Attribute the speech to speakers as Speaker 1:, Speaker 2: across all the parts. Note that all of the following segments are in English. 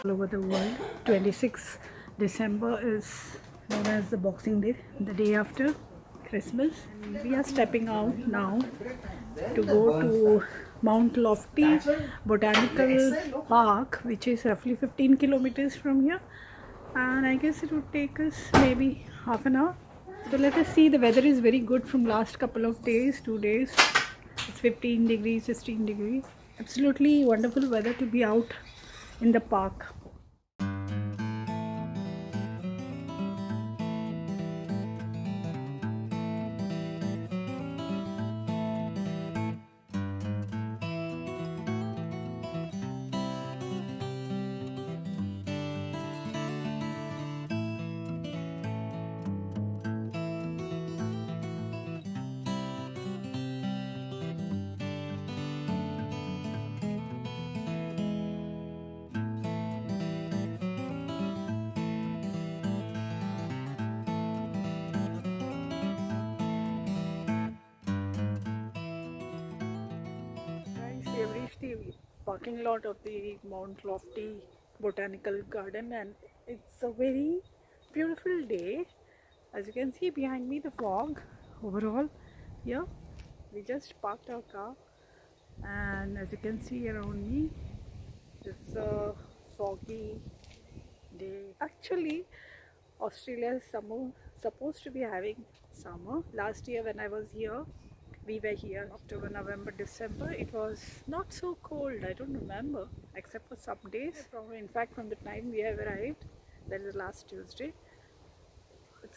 Speaker 1: all over the world. 26th December is known as the Boxing Day, the day after Christmas. And we are stepping out now to go to Mount Lofty Botanical Park, which is roughly 15 kilometers from here. And I guess it would take us maybe half an hour. So let us see. The weather is very good from last couple of days, 2 days. It's 15 degrees, 16 degrees. Absolutely wonderful weather to be out in the park. Guys, we have reached the parking lot of the Mount Lofty Botanical Garden, and it's a very beautiful day. As you can see behind me, the fog overall here. We just parked our car, and as you can see around me, it's a foggy day. Actually, Australia is supposed to be having summer. Last year when I was here, we were here October, November, December. It was not so cold. I don't remember, except for some days. In fact, from the time we have arrived, that is last Tuesday, it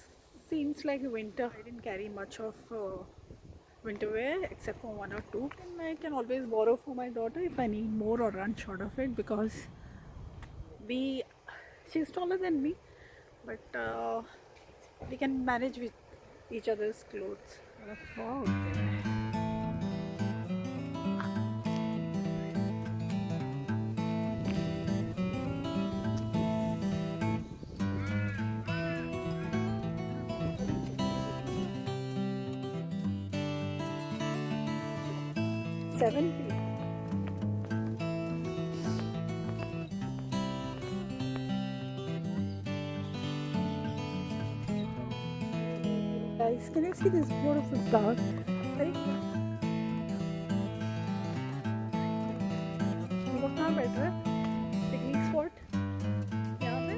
Speaker 1: seems like winter. I didn't carry much of winter wear except for one or two. And I can always borrow for my daughter if I need more or run short of it, because she's taller than me, but we can manage with each other's clothes. What a fog there. Seven feet. Guys, can you see this beautiful flower? Right? वो कहाँ बैठ रहा है? Picnic spot यहाँ पे?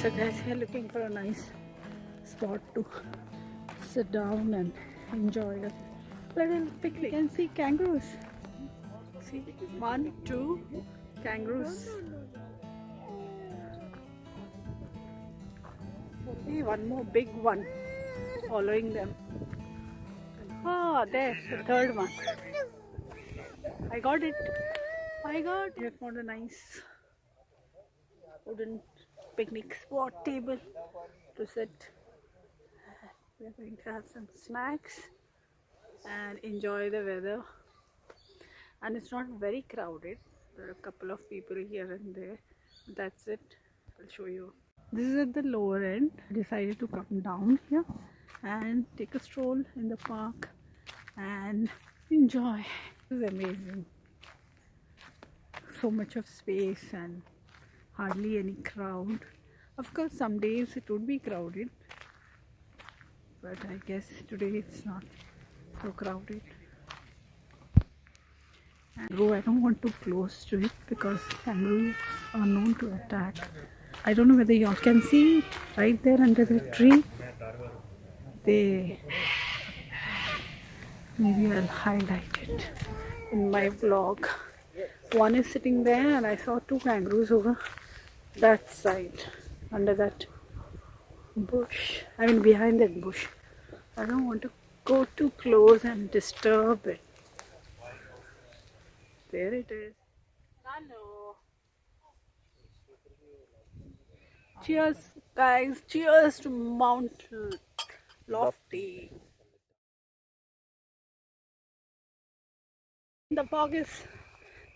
Speaker 1: So guys, we are looking for a nice spot to sit down and enjoy a little picnic. You can see kangaroos. See, 1, 2 kangaroos. See, one more big one following them. Ah, there, the third one. I got it. I found a nice wooden picnic spot table to sit. We are going to have some snacks and enjoy the weather. And it's not very crowded. There are a couple of people here and there. That's it. I'll show you. This is at the lower end. I decided to come down here and take a stroll in the park and enjoy. This is amazing. So much of space and hardly any crowd. Of course, some days it would be crowded, but I guess today it's not so crowded. And I don't want to close to it because kangaroos are known to attack. I don't know whether y'all can see right there under the tree. Maybe I'll highlight it in my vlog. One is sitting there, and I saw two kangaroos over that side under that bush. I mean behind that bush. I don't want to go too close and disturb it. There it is. Hello. Cheers, guys. Cheers to Mount Lofty. The fog is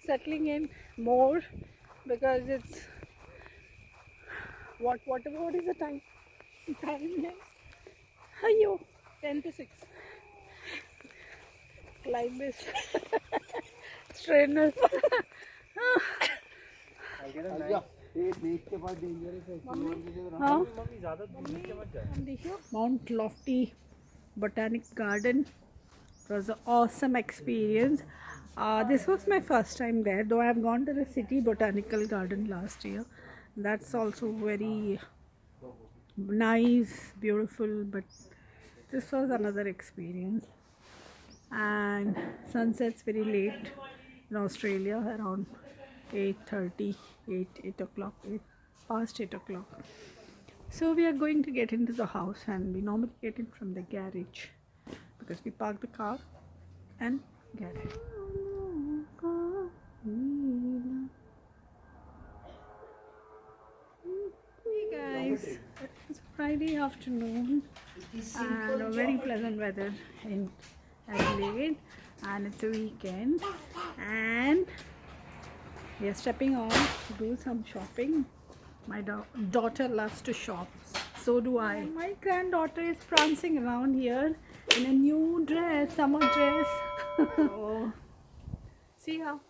Speaker 1: settling in more because it's What is the time?
Speaker 2: Time is
Speaker 1: Ayo,
Speaker 2: 10 to 6.
Speaker 1: climb is strenuous. Huh? Mount Lofty Botanic Garden. It was an awesome experience. This was my first time there, though I have gone to the city botanical garden last year. That's also very nice, beautiful, but this was another experience. And sunset's very late in Australia, around 8:30, 8 o'clock, past 8 o'clock. So we are going to get into the house, and we normally get in from the garage because we park the car and get it. Hey guys, it's Friday afternoon and a very pleasant weather in Adelaide, and it's a weekend, and we are stepping on to do some shopping. My daughter loves to shop, so do I. And my granddaughter is prancing around here in a new dress, summer dress. Oh, see how